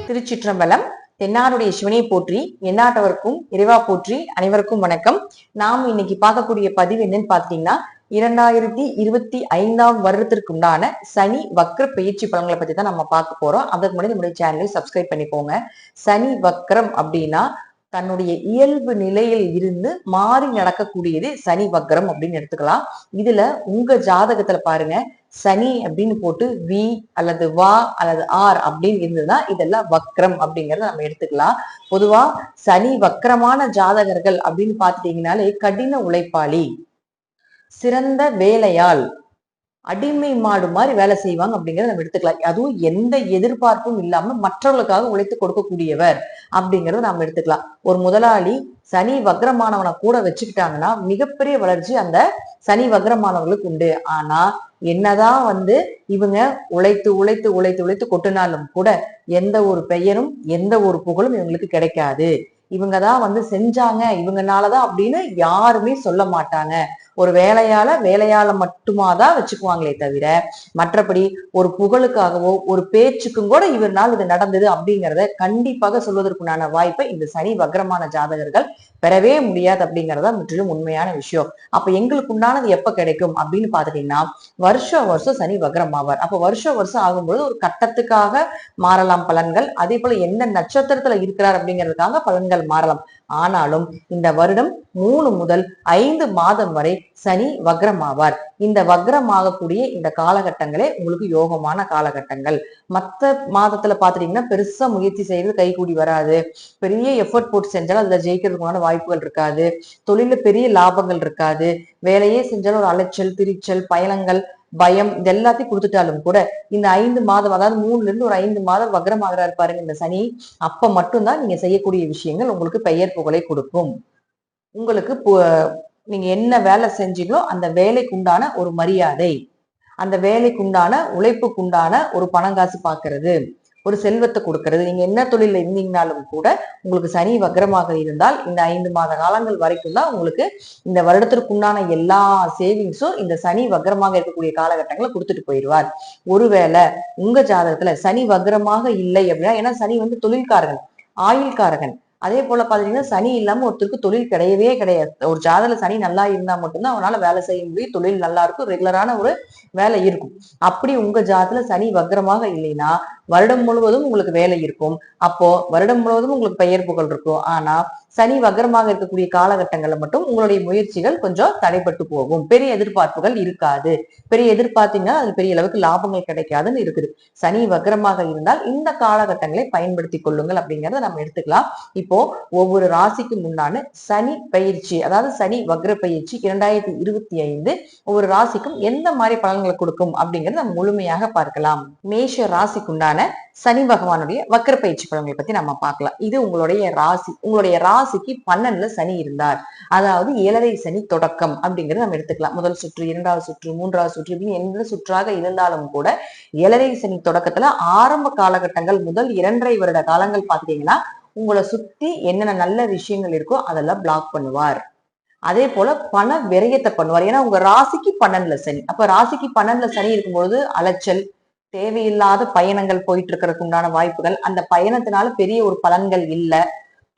திருச்சிற்றம்பலம். தென்னாருடைய சிவனை போற்றி, எந்நாட்டவர்க்கும் இறைவா போற்றி. அனைவருக்கும் வணக்கம். நாம் இன்னைக்கு பார்க்கக்கூடிய பதிவு என்னன்னு பாத்தீங்கன்னா, 2025 வருடத்திற்கு உண்டான சனி வக்ர பயிற்சி பலன்களை பத்தி தான் நம்ம பார்க்க போறோம். அதற்கு முன்னாடி நம்முடைய சேனலை சப்ஸ்கிரைப் பண்ணிக்கோங்க. சனி வக்ரம் அப்படின்னா தன்னுடைய இயல்பு நிலையில் இருந்து மாறி நடக்கக்கூடியது சனி வக்ரம் அப்படின்னு எடுத்துக்கலாம். இதுல உங்க ஜாதகத்துல பாருங்க, சனி அப்படின்னு போட்டு வி அல்லது வா அல்லது ஆர் அப்படின்னு இருந்ததுன்னா இதெல்லாம் வக்ரம் அப்படிங்கறத நம்ம எடுத்துக்கலாம். பொதுவா சனி வக்ரமான ஜாதகர்கள் அப்படின்னு பாத்துட்டீங்கன்னாலே கடின உழைப்பாளி, சிறந்த வேலையாள், அடிமை மாடு மாதிரி வேலை செய்வாங்க அப்படிங்கறத நம்ம எடுத்துக்கலாம். அதுவும் எந்த எதிர்பார்ப்பும் இல்லாம மற்றவர்களுக்காக உழைத்து கொடுக்கக்கூடியவர் அப்படிங்கறத நம்ம எடுத்துக்கலாம். ஒரு முதலாளி சனி வக்ரமானவனை கூட வச்சுக்கிட்டாங்கன்னா மிகப்பெரிய வளர்ச்சி அந்த சனி வக்ரமானவர்களுக்கு உண்டு. ஆனா என்னதான் இவங்க உழைத்து உழைத்து உழைத்து உழைத்து கொட்டினாலும் கூட எந்த ஒரு பெயரும் எந்த ஒரு புகழும் இவங்களுக்கு கிடைக்காது. இவங்கதான் செஞ்சாங்க, இவங்கனாலதான் அப்படின்னு யாருமே சொல்ல மாட்டாங்க. ஒரு வேலையால மட்டுமாதான் வச்சுக்குவாங்களே தவிர மற்றபடி ஒரு புகழுக்காகவோ ஒரு பேச்சுக்கும் கூட இவர்னால் இது நடந்தது அப்படிங்கிறத கண்டிப்பாக சொல்வதற்குண்டான வாய்ப்பை இந்த சனி வக்ரமான ஜாதகர்கள் பெறவே முடியாது அப்படிங்கறதா முற்றிலும் உண்மையான விஷயம். அப்ப எங்களுக்கு உண்டானது எப்ப கிடைக்கும் அப்படின்னு பாத்துட்டீங்கன்னா, வருஷம் சனி வக்ரம் ஆவார். அப்ப வருஷம் ஆகும்போது ஒரு கட்டத்துக்காக மாறலாம் பலன்கள். அதே போல எந்த நட்சத்திரத்துல இருக்கிறார் அப்படிங்கிறதுக்காக பலன்கள் மாறலாம். ஆனாலும் இந்த வருடம் 3 முதல் 5 மாதம் வரை சனி வக்ரம் ஆவார். இந்த வக்ரம் ஆகக்கூடிய இந்த காலகட்டங்களே உங்களுக்கு யோகமான காலகட்டங்கள். மத்த மாதத்துல பாத்துட்டீங்கன்னா பெருசா முயற்சி செய்யறது கைகூடி வராது. பெரிய எஃபர்ட் போட்டு செஞ்சாலும் அதுல ஜெயிக்கிறதுக்கான வாய்ப்புகள் இருக்காது. தொழில பெரிய லாபங்கள் இருக்காது. வேலையே செஞ்சாலும் ஒரு அலைச்சல், திரிச்சல், பயணங்கள், பயம் இது எல்லாத்தையும் கொடுத்துட்டாலும் கூட இந்த 5 மாதம், அதாவது 3ல இருந்து ஒரு 5 மாதம் வக்ரம் ஆகிறாரு பாருங்க இந்த சனி, அப்ப மட்டும்தான் நீங்க செய்யக்கூடிய விஷயங்கள் உங்களுக்கு பெயர் புகழை கொடுக்கும். உங்களுக்கு நீங்க என்ன வேலை செஞ்சீங்களோ அந்த வேலைக்கு உண்டான ஒரு மரியாதை, அந்த வேலைக்கு உண்டான உழைப்புக்குண்டான ஒரு பணங்காசு பாக்குறது, ஒரு செல்வத்தை கொடுக்கறது. நீங்க என்ன தொழில இருந்தீங்கனாலும் கூட உங்களுக்கு சனி வக்ரமாக இருந்தால் இந்த 5 மாத காலங்கள் வரைக்கும் தான் உங்களுக்கு இந்த வருடத்திற்குண்டான எல்லா சேவிங்ஸும் இந்த சனி வக்ரமாக இருக்கக்கூடிய காலகட்டங்களை கொடுத்துட்டு போயிடுவார். ஒருவேளை உங்க ஜாதகத்துல சனி வக்ரமாக இல்லை அப்படின்னா, ஏன்னா சனி தொழில்காரகன், ஆயுள்காரகன். அதே போல பாத்தீங்கன்னா சனி இல்லாம ஒருத்தருக்கு தொழில் கிடையவே கிடையாது. ஒரு ஜாதகத்துல சனி நல்லா இருந்தா மட்டும்தான் அவனால வேலை செய்ய முடியும், தொழில் நல்லா இருக்கும், ரெகுலரான ஒரு வேலை இருக்கும். அப்படி உங்க ஜாதகத்துல சனி வக்ரமாக இல்லைன்னா வருடம் முழுவதும் உங்களுக்கு வேலை இருக்கும். அப்போ வருடம் முழுவதும் உங்களுக்கு பெயர் புகழ் இருக்கும். ஆனா சனி வக்ரமாக இருக்கக்கூடிய காலகட்டங்கள்ல மட்டும் உங்களுடைய முயற்சிகள் கொஞ்சம் தடைப்பட்டு போகும். பெரிய எதிர்பார்ப்புகள் இருக்காது. பெரிய எதிர்பார்த்தீங்கன்னா அது பெரிய அளவுக்கு லாபங்கள் கிடைக்காதுன்னு இருக்குது. சனி வக்ரமாக இருந்தால் இந்த காலகட்டங்களை பயன்படுத்தி கொள்ளுங்கள் அப்படிங்கறத நம்ம எடுத்துக்கலாம். இப்போ ஒவ்வொரு ராசிக்கு முன்னான சனி பயிற்சி, அதாவது சனி வக்ர பயிற்சி 2025 ஒவ்வொரு ராசிக்கும் எந்த மாதிரி பலன்களை கொடுக்கும் அப்படிங்கறத நம்ம முழுமையாக பார்க்கலாம். மேஷ ராசிக்குண்டான சனி பகவானுடைய வக்ர பயிற்சி பலன்களை பத்தி நம்ம பார்க்கலாம். இது உங்களுடைய ராசி. உங்களுடைய ராசிக்கு 12ல சனி இருந்தார், அதாவது 7ரை சனி தொடக்கம் அப்படிங்கறத நம்ம எடுத்துக்கலாம். முதல் சுற்று, 2வது சுற்று, 3வது சுற்று இப்படின்னு எந்த சுற்றாக இருந்தாலும் கூட 7ரை சனி தொடக்கத்துல ஆரம்ப காலகட்டங்கள் முதல் 2.5 வருட காலங்கள் பாத்தீங்கன்னா உங்களை சுத்தி என்னென்ன நல்ல விஷயங்கள் இருக்கோ அதெல்லாம் பிளாக் பண்ணுவார். அதே போல பண விரயத்தை பண்ணுவார். ஏன்னா உங்க ராசிக்கு 12ல சனி. அப்ப ராசிக்கு 12ல சனி இருக்கும்பொழுது அலைச்சல், தேவையில்லாத பயணங்கள் போயிட்டு இருக்கிறதுக்கு உண்டான வாய்ப்புகள், அந்த பயணத்தினால பெரிய ஒரு பலன்கள் இல்ல,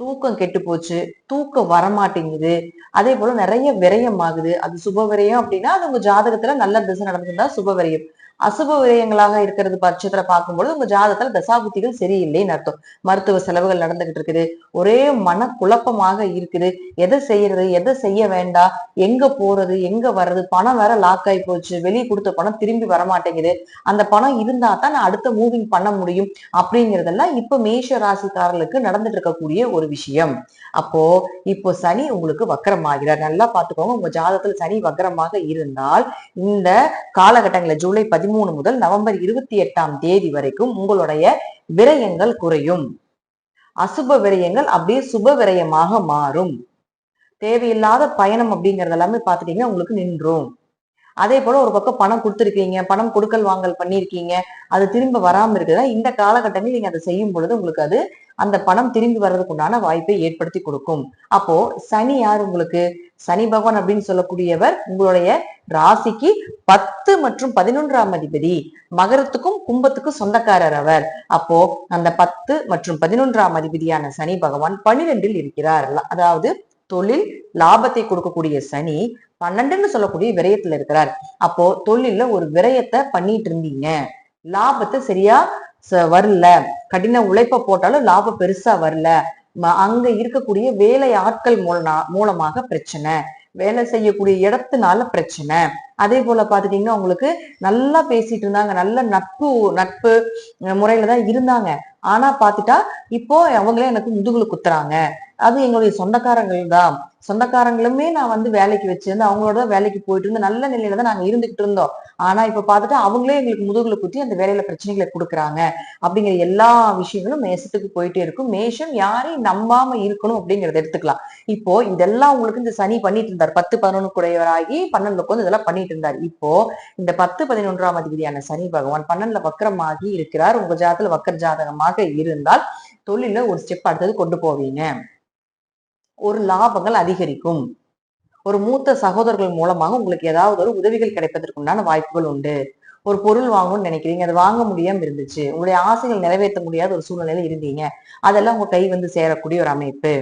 தூக்கம் கெட்டு போச்சு, தூக்கம் வரமாட்டேங்குது, அதே போல நிறைய விரயம் ஆகுது. அது சுப விரயம் அப்படின்னா அது உங்க ஜாதகத்துல நல்ல திசை நடந்திருந்தா சுப விரயம். அசுப விரயங்களாக இருக்கிறது பட்சத்துல பார்க்கும்பொழுது உங்க ஜாதகத்துல தசாபுத்திகள் சரியில்லைன்னு அர்த்தம். மருத்துவ செலவுகள் நடந்துகிட்டு இருக்குது, ஒரே மன குழப்பமாக இருக்குது, எதை செய்யறது எதை செய்ய வேண்டாம், எங்க போறது எங்க வர்றது, பணம் வேற லாக் ஆகி போச்சு, வெளியே கொடுத்த பணம் திரும்பி வரமாட்டேங்குது, அந்த பணம் இருந்தா தான் நான் அடுத்த மூவிங் பண்ண முடியும் அப்படிங்கிறதெல்லாம் இப்ப மேஷ ராசிக்காரர்களுக்கு நடந்துட்டு இருக்கக்கூடிய ஒரு விஷயம். அப்போ இப்போ சனி உங்களுக்கு வக்ரமாகிறார். நல்லா பாத்துக்கோங்க, உங்க ஜாதகத்துல சனி வக்ரமாக இருந்தால் இந்த காலகட்டங்கள ஜூலை 13 முதல் நவம்பர் 28ஆம் தேதி வரைக்கும் உங்களுடைய விரயங்கள் குறையும். அசுப விரயங்கள் அப்படியே சுப விரயமாக மாறும். தேவையில்லாத பயணம் அப்படிங்கறது எல்லாமே பாத்துட்டீங்கன்னா உங்களுக்கு நின்றும். அதே போல ஒரு பக்கம் பணம் கொடுத்துருக்கீங்க, பணம் கொடுக்கல் வாங்கல் பண்ணிருக்கீங்க, அது திரும்ப வராம இருக்குதா, இந்த காலகட்டங்களில் நீங்க அதை செய்யும் பொழுது உங்களுக்கு அது அந்த பணம் திரும்பி வர்றதுக்கு உண்டான வாய்ப்பை ஏற்படுத்தி கொடுக்கும். அப்போ சனி யார் உங்களுக்கு? சனி பகவான் அப்படின்னு சொல்லக்கூடியவர் உங்களுடைய ராசிக்கு 10 மற்றும் 11ஆம் அதிபதி, மகரத்துக்கும் கும்பத்துக்கும் சொந்தக்காரர் அவர். அப்போ அந்த 10 மற்றும் 11ஆம் அதிபதியான சனி பகவான் 12ல் இருக்கிறார். அதாவது தொழில் லாபத்தை கொடுக்கக்கூடிய சனி 12ன்னு சொல்லக்கூடிய விரயத்துல இருக்கிறார். அப்போ தொழில்ல ஒரு விரயத்தை பண்ணிட்டு இருந்தீங்க, லாபத்தை சரியா வரல, கடின உழைப்ப போட்டாலும் லாபம் பெருசா வரல, அங்க இருக்கக்கூடிய வேலை ஆட்கள் மூலமாக பிரச்சனை, வேலை செய்யக்கூடிய இடத்துனால பிரச்சனை. அதே போல பாத்துட்டீங்கன்னா உங்களுக்கு நல்லா பேசிட்டு இருந்தாங்க, நல்ல நட்பு முறையில தான் இருந்தாங்க. ஆனா பாத்துட்டா இப்போ அவங்களே எனக்கு முதுகுல குத்துறாங்க, அது எங்களுடைய சொந்தக்காரங்கள் தான், சொந்தக்காரங்களுமே நான் வந்து வேலைக்கு வச்சிருந்து அவங்களோட வேலைக்கு போயிட்டு இருந்து நல்ல நிலையில தான் நாங்க இருந்துகிட்டு இருந்தோம். ஆனா இப்ப பாத்துட்டா அவங்களே எங்களுக்கு முதுகுல குத்தி அந்த வேலையில பிரச்சனைகளை கொடுக்குறாங்க அப்படிங்கிற எல்லா விஷயங்களும் மேசத்துக்கு போயிட்டே இருக்கும். மேஷம் யாரையும் நம்பாம இருக்கணும் அப்படிங்கறத எடுத்துக்கலாம். இப்போ இதெல்லாம் உங்களுக்கு இந்த சனி பண்ணிட்டு இருந்தார், 10 11 குடையவராகி 12ல உட்கார்ந்து இதெல்லாம் பண்ணிட்டு இருந்தார். இப்போ இந்த 10 11ஆம் அதிபதியான சனி பகவான் 12ல வக்கரமாகி இருக்கிறார். உங்க ஜாதகத்துல வக்கர ஜாதகமாக இருந்தால் தொழில ஒரு ஸ்டெப் அடுத்தது கொண்டு போவீங்க, ஒரு லாபங்கள் அதிகரிக்கும், ஒரு மூத்த சகோதரர்கள் மூலமாக உங்களுக்கு ஏதாவது ஒரு உதவிகள் கிடைப்பதற்குண்டான வாய்ப்புகள் உண்டு. ஒரு பொருள் வாங்கணும்னு நினைக்கிறீங்க, அதை வாங்க முடியாம இருந்துச்சு, உங்களுடைய ஆசைகள் நிறைவேற்ற முடியாத ஒரு சூழ்நிலையில இருந்தீங்க, அதெல்லாம் உங்க கை வந்து சேரக்கூடிய ஒரு அமைப்பு.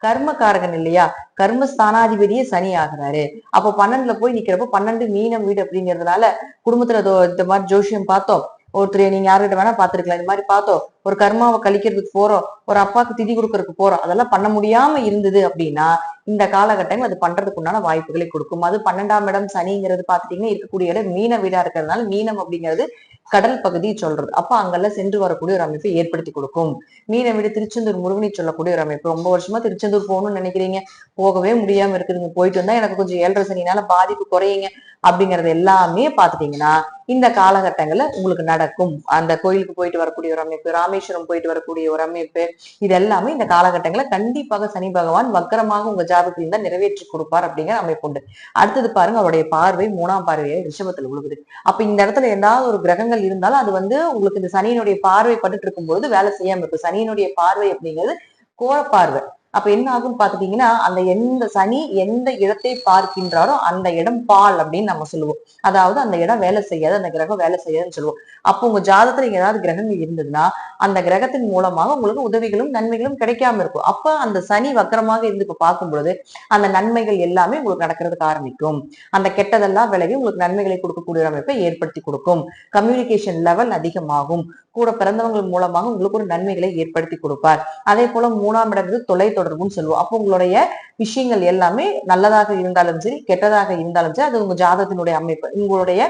கர்மகாரகன் இல்லையா, கர்மஸ்தானாதிபதியே சனி ஆகிறாரு. அப்போ 12ல போய் நிக்கிறப்போ 12 மீனம் வீடு அப்படிங்கிறதுனால குடும்பத்துல இந்த மாதிரி ஜோசியம் பார்த்தோம், ஒருத்தர் நீங்க யார்கிட்ட வேணா பாத்துருக்கலாம், இந்த மாதிரி பார்த்தோம், ஒரு கர்மாவை கழிக்கிறதுக்கு போறோம், ஒரு அப்பாவுக்கு திதி கொடுக்கறதுக்கு போறோம், அதெல்லாம் பண்ண முடியாம இருந்தது அப்படின்னா இந்த காலகட்டம் அது பண்றதுக்கு உண்டான வாய்ப்புகளை கொடுக்கும். அது 12ஆம் இடம் சனிங்கிறது பாத்துட்டீங்கன்னா இருக்கக்கூடிய இடம் மீன வீடா இருக்கிறதுனால, மீனம் அப்படிங்கிறது கடல் பகுதி சொல்றது, அப்ப அங்கெல்லாம் சென்று வரக்கூடிய ஒரு அமைப்பை ஏற்படுத்தி கொடுக்கும். மீன வீடு திருச்செந்தூர் முருகனை சொல்லக்கூடிய ஒரு அமைப்பு. ரொம்ப வருஷமா திருச்செந்தூர் போகணும்னு நினைக்கிறீங்க, போகவே முடியாம இருக்குதுங்க, போயிட்டு வந்தா எனக்கு கொஞ்சம் 7.5 சனினால பாதிப்பு குறையுங்க அப்படிங்கறது எல்லாமே பாத்துட்டீங்கன்னா இந்த காலகட்டங்கள்ல உங்களுக்கு நடக்கும். அந்த கோயிலுக்கு போயிட்டு வரக்கூடிய ஒரு அமைப்பு, ராமேஸ்வரம் போயிட்டு வரக்கூடிய ஒரு அமைப்பு, இது எல்லாமே இந்த காலகட்டங்களை கண்டிப்பாக சனி பகவான் வக்கரமாக உங்க ஜாதகத்தில் இருந்தா நிறைவேற்றி கொடுப்பார் அப்படிங்கிற அமைப்பு உண்டு. அடுத்தது பாருங்க, அவருடைய பார்வை 3ஆம் பார்வையை ரிஷபத்துல விழுகுது. அப்ப இந்த இடத்துல ஏதாவது ஒரு கிரகங்கள் இருந்தாலும் அது வந்து உங்களுக்கு இந்த சனியினுடைய பார்வை பட்டுட்டு இருக்கும்போது வேலை செய்யாம இருக்கு. சனியினுடைய பார்வை அப்படிங்கிறது கோர பார்வை. அப்ப என்ன ஆகும் பாத்துட்டீங்கன்னா, அந்த எந்த சனி எந்த இடத்தை பார்க்கின்றாரோ அந்த இடம் பால் அப்படின்னு நம்ம சொல்லுவோம். அதாவது அந்த இடம் வேலை செய்யாது, அந்த கிரகம் வேலை செய்யாதுன்னு சொல்லுவோம். அப்போ உங்க ஜாதகத்துல ஏதாவது கிரகங்கள் இருந்ததுன்னா அந்த கிரகத்தின் மூலமாக உங்களுக்கு உதவிகளும் நன்மைகளும் கிடைக்காம இருக்கும். அப்ப அந்த சனி வக்கரமாக இருந்து இப்ப பார்க்கும் பொழுது அந்த நன்மைகள் எல்லாமே உங்களுக்கு நடக்கிறதுக்கு ஆரம்பிக்கும். அந்த கெட்டதெல்லாம் விலகி உங்களுக்கு நன்மைகளை கொடுக்கக்கூடிய அமைப்பை ஏற்படுத்தி கொடுக்கும். கம்யூனிகேஷன் லெவல் அதிகமாகும். கூட பிறந்தவங்கள் மூலமாக உங்களுக்கு ஒரு நன்மைகளை ஏற்படுத்தி கொடுப்பார். அதே போல 3ஆம் இடம் தொலை தொடர்புன்னு சொல்லுவோம். அப்போ உங்களுடைய விஷயங்கள் எல்லாமே நல்லதாக இருந்தாலும் சரி, கெட்டதாக இருந்தாலும் சரி, அது உங்க ஜாதகத்தினுடைய அமைப்பு, உங்களுடைய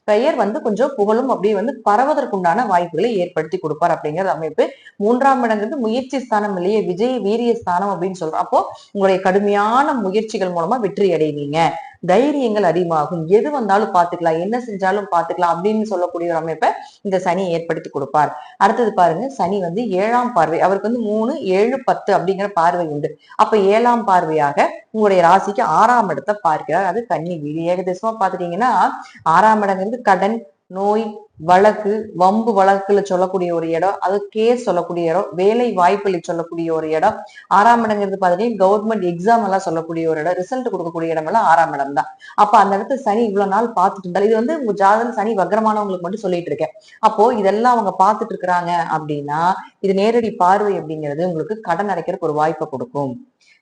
பெயர் வந்து கொஞ்சம் புகழும் அப்படியே வந்து பரவதற்குண்டான வாய்ப்புகளை ஏற்படுத்தி கொடுப்பார் அப்படிங்கிற அமைப்பு. 3ஆம் இடங்கிறது முயற்சி ஸ்தானம் இல்லையே, விஜய வீரிய ஸ்தானம் அப்படின்னு சொல்றோம். அப்போ உங்களுடைய கடுமையான முயற்சிகள் மூலமா வெற்றி அடைவீங்க. தைரியங்கள் அதிகமாகும். எது வந்தாலும் பாத்துக்கலாம், என்ன செஞ்சாலும் பாத்துக்கலாம் அப்படின்னு சொல்லக்கூடிய ஒரு அமைப்பை இந்த சனி ஏற்படுத்தி கொடுப்பார். அடுத்தது பாருங்க, சனி வந்து 7ஆம் பார்வை, அவருக்கு வந்து 3 7 10 அப்படிங்கிற பார்வை உண்டு. அப்ப 7ஆம் பார்வையாக உங்களுடைய ராசிக்கு 6ஆம் இடத்தை பார்க்கிறார். அது கன்னி வீடு. ஏகதேசமா பாத்துட்டீங்கன்னா 6ஆம் இடங்கிறது கடன், நோய், வழக்கு, வம்பு வழக்குல சொல்லக்கூடிய ஒரு இடம், அது கேஸ் சொல்லக்கூடிய இடம், வேலை வாய்ப்புகளை சொல்லக்கூடிய ஒரு இடம். 6ஆம் இடங்கிறது பாத்தீங்கன்னா கவர்மெண்ட் எக்ஸாம் எல்லாம் சொல்லக்கூடிய ஒரு இடம், ரிசல்ட் கொடுக்கக்கூடிய இடம் எல்லாம் 6ஆம் இடம் தான். அப்ப அந்த இடத்துல சனி இவ்வளவு நாள் பார்த்துட்டு இருந்தாலும், இது வந்து உங்க ஜாதகம் சனி வக்ரமானவங்களுக்கு மட்டும் சொல்லிட்டு இருக்கேன். அப்போ இதெல்லாம் அவங்க பார்த்துட்டு இருக்கிறாங்க அப்படின்னா இது நேரடி பார்வை அப்படிங்கிறது உங்களுக்கு கடன் அடைக்கிறதுக்கு ஒரு வாய்ப்பை கொடுக்கும்.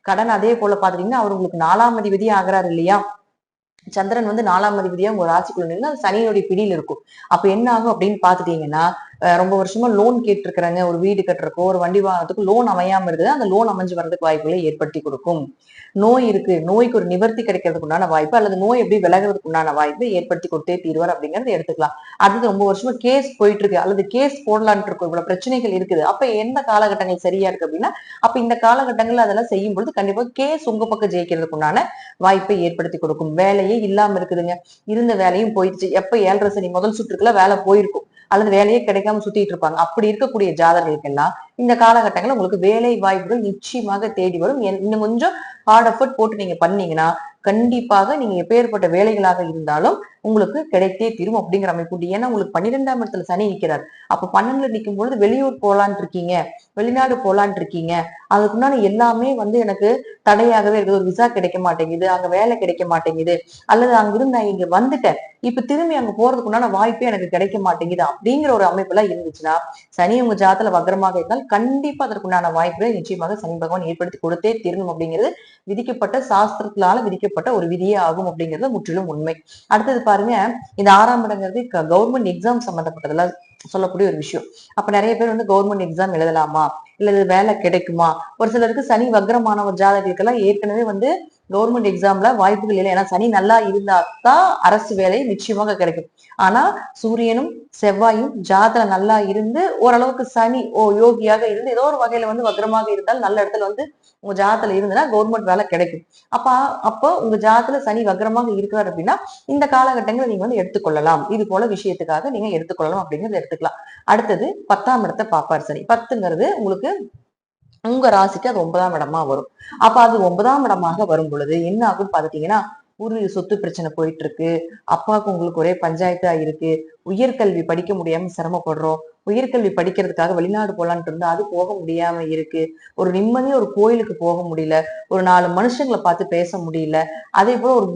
கடன் அதே போல பாத்தீங்கன்னா அவர் உங்களுக்கு 4ஆம் அதிபதி ஆகிறாரு இல்லையா, சந்திரன் வந்து 4ஆம் அதிபதியா உங்க ராசிக்குள்ள நின்று சனியினுடைய பிடியில் இருக்கும். அப்ப என்ன ஆகும் அப்படின்னு பாத்துட்டீங்கன்னா, ரொம்ப வருஷமா லோன் கேட்டிருக்கிறாங்க, ஒரு வீடு கட்டுறக்கோ ஒரு வண்டி வாங்கறதுக்கு லோன் அமையாம இருக்குது, அந்த லோன் அமைஞ்சு வர்றதுக்கு வாய்ப்புகளை ஏற்படுத்தி கொடுக்கும். நோய் இருக்கு, நோய்க்கு ஒரு நிவர்த்தி கிடைக்கிறதுக்கு உண்டான வாய்ப்பு, அல்லது நோய் எப்படி விலகிறதுக்கு உண்டான வாய்ப்பு ஏற்படுத்தி கொடுத்தே தீர்வார் அப்படிங்கறத எடுத்துக்கலாம். அடுத்து ரொம்ப வருஷமா கேஸ் போயிட்டு இருக்கு, அல்லது கேஸ் போடலான்ட்டு இருக்கும், இவ்வளவு பிரச்சனைகள் இருக்குது, அப்ப எந்த காலகட்டங்கள் சரியா இருக்கு அப்படின்னா அப்ப இந்த காலகட்டங்கள்ல அதெல்லாம் செய்யும் பொழுது கண்டிப்பா கேஸ் உங்க பக்கம் ஜெயிக்கிறதுக்கு உண்டான வாய்ப்பை ஏற்படுத்தி கொடுக்கும். வேலையே இல்லாம இருக்குதுங்க, இருந்த வேலையும் போயிடுச்சு, எப்ப 7.5 சனி முதல் சுற்றுக்குள்ள வேலை போயிருக்கும், அல்லது வேலையே கிடைக்காம சுத்திட்டு இருப்பாங்க. அப்படி இருக்கக்கூடிய ஜாதகர்களுக்கு எல்லாம் இந்த காலகட்டங்கள்ல உங்களுக்கு வேலை வாய்ப்புகள் நிச்சயமாக தேடி வரும். இன்னும் கொஞ்சம் ஹார்ட் எஃபர்ட் போட்டு நீங்க பண்ணீங்கன்னா கண்டிப்பாக நீங்க எப்பேற்பட்ட வேலைகளாக இருந்தாலும் உங்களுக்கு கிடைத்தே தீரும் அப்படிங்கிற அமைப்பு உண்டு. ஏன்னா உங்களுக்கு 12ஆம் இடத்துல சனி நிற்கிறார். அப்ப 12ல நிற்கும் பொழுது வெளியூர் போலான் இருக்கீங்க, வெளிநாடு போலான் இருக்கீங்க, அதுக்குண்டான எல்லாமே எனக்கு தடையாகவே இருக்குது. ஒரு விசா கிடைக்க மாட்டேங்குது, அங்க வேலை கிடைக்க மாட்டேங்குது, அல்லது அங்கிருந்து நான் இங்க வந்துட்டேன், இப்ப திரும்பி அங்க போறதுக்கு உண்டான வாய்ப்பே எனக்கு கிடைக்க மாட்டேங்குது அப்படிங்கிற ஒரு அமைப்பு எல்லாம் இருந்துச்சுன்னா, சனி உங்க ஜாதத்துல வக்ரமாக இருந்தால் கண்டிப்பா அதற்குண்டான வாய்ப்புகளை நிச்சயமாக சனி பகவான் ஏற்படுத்தி கொடுத்தே தீரணும் அப்படிங்கிறது விதிக்கப்பட்ட சாஸ்திரத்தினால விதிக்கப்பட்ட ஒரு விதியே ஆகும் அப்படிங்கிறது முற்றிலும் உண்மை. அடுத்தது பாருங்க, இந்த 6ஆம் இடங்கிறது கவர்மெண்ட் எக்ஸாம் சம்பந்தப்பட்டதுல சொல்லக்கூடிய ஒரு விஷயம். அப்ப நிறைய பேர் கவர்மெண்ட் எக்ஸாம் எழுதலாமா, இல்ல வேலை கிடைக்குமா? ஒரு சிலருக்கு சனி வக்ரமான ஒரு ஜாதகங்களுக்கு எல்லாம் ஏற்கனவே கவர்மெண்ட் எக்ஸாம்ல வாய்ப்புகள் இல்லை. ஏன்னா சனி நல்லா இருந்தா தான் அரசு வேலை நிச்சயமாக கிடைக்கும். ஆனா சூரியனும் செவ்வாயும் ஜாதகம் நல்லா இருந்து ஓரளவுக்கு சனி யோகியாக இருந்து ஏதோ ஒரு வகையில வக்ரமாக இருந்தால் நல்ல இடத்துல உங்க ஜாதத்துல இருந்ததுன்னா கவர்மெண்ட் வேலை கிடைக்கும். அப்போ உங்க ஜாதத்துல சனி வக்ரமாக இருக்கிறார் அப்படின்னா இந்த காலகட்டங்களை நீங்க எடுத்துக்கொள்ளலாம். இது போல விஷயத்துக்காக நீங்க எடுத்துக்கொள்ளலாம் அப்படிங்கறத எடுத்துக்கலாம். அடுத்தது 10ஆம் இடத்தை பாப்பார் சனி. 10ங்கிறது உங்களுக்கு உங்க ராசிக்கு அது 9ஆம் இடமா வரும். அப்ப அது 9ஆம் இடமாக வரும் பொழுது என்ன ஆகும் பாத்துட்டீங்கன்னா, பூர்வீக சொத்து பிரச்சனை போயிட்டு இருக்கு, அப்பாவுக்கு உங்களுக்கு ஒரே பஞ்சாயத்தா இருக்கு, உயர்கல்வி படிக்க முடியாம சிரமப்படுறோம், உயர்கல்வி படிக்கிறதுக்காக வெளிநாடு போலான்ட்டு இருந்தா அது போக முடியாம இருக்கு, ஒரு நிம்மதியா ஒரு கோயிலுக்கு போக முடியல, ஒரு 4 மனுஷங்களை பார்த்து பேச முடியல, அதே போல ஒரு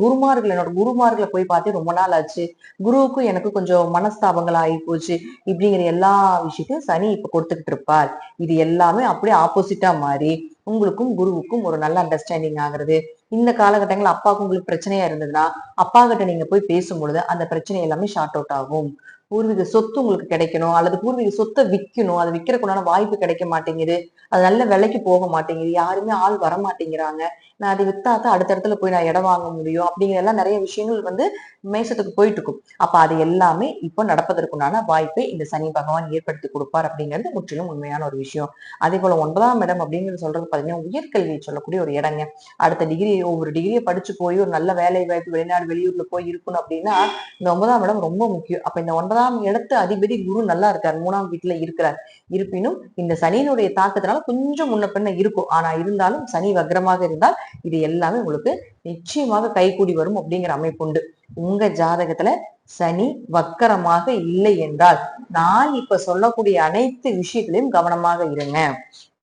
என்னோட குருமார்களை போய் பார்த்து ரொம்ப நாள் ஆச்சு, குருவுக்கும் எனக்கு கொஞ்சம் மனஸ்தாபங்கள் ஆகி போச்சு, இப்படிங்கிற எல்லா விஷயத்தையும் சனி இப்ப கொடுத்துக்கிட்டு இருப்பார். இது எல்லாமே அப்படியே ஆப்போசிட்டா மாறி உங்களுக்கும் குருவுக்கும் ஒரு நல்ல அண்டர்ஸ்டாண்டிங் ஆகுறது. இந்த காலகட்டங்கள் அப்பாவுக்கு உங்களுக்கு பிரச்சனையா இருந்ததுன்னா அப்பா கிட்ட நீங்க போய் பேசும்பொழுது அந்த பிரச்சனை எல்லாமே ஷார்ட் அவுட் ஆகும். பூர்வீக சொத்து உங்களுக்கு கிடைக்கணும், அல்லது பூர்வீக சொத்தை விற்கணும், அதை விற்கிறதுக்குண்டான வாய்ப்பு கிடைக்க மாட்டேங்குது, அது நல்ல விலைக்கு போக மாட்டேங்குது, யாருமே ஆள் வர மாட்டேங்கிறாங்க, நான் அதை வித்தாதான் அடுத்த இடத்துல போய் நான் இடம் வாங்க முடியும் அப்படிங்கிற எல்லாம் நிறைய விஷயங்கள் மேசத்துக்கு போயிட்டு இருக்கும். அப்ப அது எல்லாமே இப்போ நடப்பதற்குண்டான வாய்ப்பை இந்த சனி பகவான் ஏற்படுத்தி கொடுப்பார் அப்படிங்கிறது முற்றிலும் உண்மையான ஒரு விஷயம். அதே போல 9ஆம் இடம் அப்படிங்கிறது சொல்றது பாத்தீங்கன்னா உயர்கல்வியை சொல்லக்கூடிய ஒரு இடங்க. அடுத்த டிகிரி ஒவ்வொரு டிகிரியை படிச்சு போய் ஒரு நல்ல வேலை வாய்ப்பு வெளிநாடு வெளியூர்ல போய் இருக்கணும் அப்படின்னா இந்த 9ஆம் இடம் ரொம்ப முக்கியம். அப்ப இந்த 9ஆம் இடத்து அதிபதி குரு நல்லா இருக்கார், 3ஆம் வீட்டுல இருக்கிறார். இருப்பினும் இந்த சனியினுடைய தாக்கத்தினால கொஞ்சம் முன்ன பின்ன இருக்கும். ஆனா இருந்தாலும் சனி வக்ரமாக இருந்தால் இது எல்லாமே உங்களுக்கு நிச்சயமாக கைகூடி வரும் அப்படிங்கிற அமைப்பு உண்டு. உங்க ஜாதகத்துல சனி வக்கரமாக இல்லை என்றால் நான் இப்ப சொல்லக்கூடிய அனைத்து விஷயத்திலையும் கவனமாக இருங்க,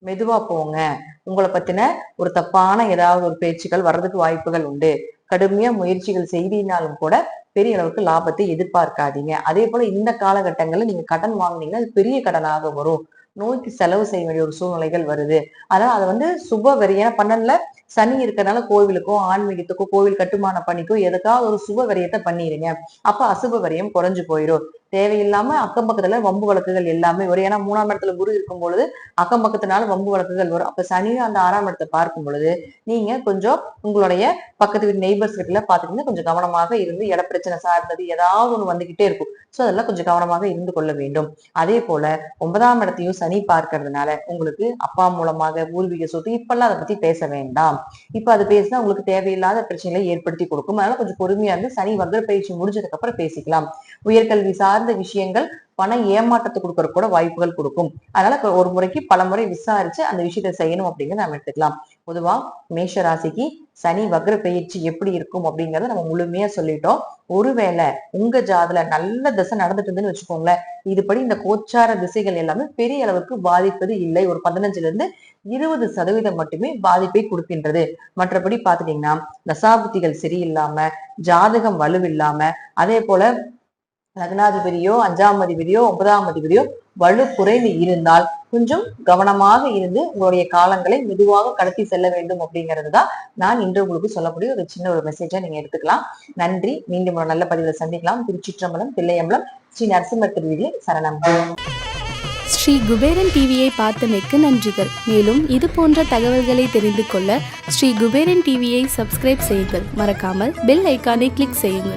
மெதுவா போங்க. உங்களை பத்தின ஒரு தப்பான ஏதாவது ஒரு பேச்சுக்கள் வர்றதுக்கு வாய்ப்புகள் உண்டு. கடுமையா முயற்சிகள் செய்தினாலும் கூட பெரிய அளவுக்கு லாபத்தை எதிர்பார்க்காதீங்க. அதே போல இந்த காலகட்டங்கள்ல நீங்க கடன் வாங்குனீங்கன்னா அது பெரிய கடனாக வரும். நோய்க்கு செலவு செய்ய வேண்டிய ஒரு சூழ்நிலைகள் வருது. அதனால அதை சுப வெறியான 12ல சனி இருக்கிறதுனால கோவிலுக்கோ ஆன்மீகத்துக்கோ கோவில் கட்டுமான பணிக்கோ எதுக்காவது ஒரு சுப விரயத்தை பண்ணிருங்க. அப்ப அசுப விரயம் குறைஞ்சு போயிடும். தேவையில்லாம அக்கம் பக்கத்துல வம்பு வழக்குகள் எல்லாமே வரும். ஏன்னா 3ஆம் இடத்துல குரு இருக்கும் பொழுது அக்கம் பக்கத்தினால வம்பு வழக்குகள் வரும். அப்ப சனியும் அந்த 6ஆம் இடத்தை பார்க்கும் பொழுது நீங்க கொஞ்சம் உங்களுடைய பக்கத்து வீட்டு நெய்பர்ஸ் கிட்ட பாத்துக்கிட்டு கொஞ்சம் கவனமாக இருந்து இட பிரச்சனை சார்ந்தது ஏதாவது ஒண்ணு வந்துகிட்டே இருக்கும். சோ அதெல்லாம் கொஞ்சம் கவனமாக இருந்து கொள்ள வேண்டும். அதே போல 9ஆம் இடத்தையும் சனி பார்க்கறதுனால உங்களுக்கு அப்பா மூலமாக பூர்வீக சொத்து இப்பெல்லாம் அதை பத்தி பேச வேண்டாம். இப்ப அது பேசினா உங்களுக்கு தேவையில்லாத பிரச்சனைகளை ஏற்படுத்தி கொடுக்கும். அதனால கொஞ்சம் பொறுமையா இருந்து சனி வக்ர பயிற்சி முடிஞ்சதுக்கு அப்புறம் பேசிக்கலாம். உயர்கல்வி சார்ந்த விஷயங்கள் பண ஏமாற்றத்தை கொடுக்கற கூட வாய்ப்புகள் கொடுக்கும். அதனால ஒரு முறைக்கு பல முறை விசாரிச்சு அந்த விஷயத்த செய்யணும் அப்படிங்கிறத நம்ம எடுத்துக்கலாம். பொதுவா மேஷ ராசிக்கு சனி வக்ர பயிற்சி எப்படி இருக்கும் அப்படிங்கறத நம்ம முழுமையா சொல்லிட்டோம். ஒருவேளை உங்க ஜாதல நல்ல திசை நடந்துட்டு இருந்துன்னு வச்சுக்கோங்களேன், இதுபடி இந்த கோச்சார திசைகள் எல்லாமே பெரிய அளவுக்கு பாதிப்பது இல்லை. ஒரு 15ல இருந்து 20% மட்டுமே பாதிப்பை கொடுக்கின்றது. மற்றபடி பாத்துட்டீங்கன்னா தசாபுத்திகள் சரியில்லாம, ஜாதகம் வலுவில்லாம, அதே போல லக்னாதிபதியோ 5ஆம் அதிபதியோ 9ஆம் அதிபதியோ வலு குறைந்து இருந்தால் கொஞ்சம் கவனமாக இருந்து உங்களுடைய காலங்களை மெதுவாக கடத்தி செல்ல வேண்டும் அப்படிங்கிறது தான் நான் இன்று உங்களுக்கு சொல்லக்கூடிய ஒரு சின்ன ஒரு மெசேஜா நீங்க எடுத்துக்கலாம். நன்றி. மீண்டும் ஒரு நல்ல பதிவில் சந்திக்கலாம். திருச்சிற்றம்பலம், தில்லையம்பலம், ஸ்ரீ நரசிம்மர் திருவிழி சரணம். ஸ்ரீ குபேரன் டிவியை பார்த்தமைக்கு நன்றிகள். மேலும் இது போன்ற தகவல்களை தெரிந்து கொள்ள ஸ்ரீ குபேரன் டிவியை சப்ஸ்கிரைப் செய்யுங்கள். மறக்காமல் பெல் ஐக்கானை கிளிக் செய்யுங்கள்.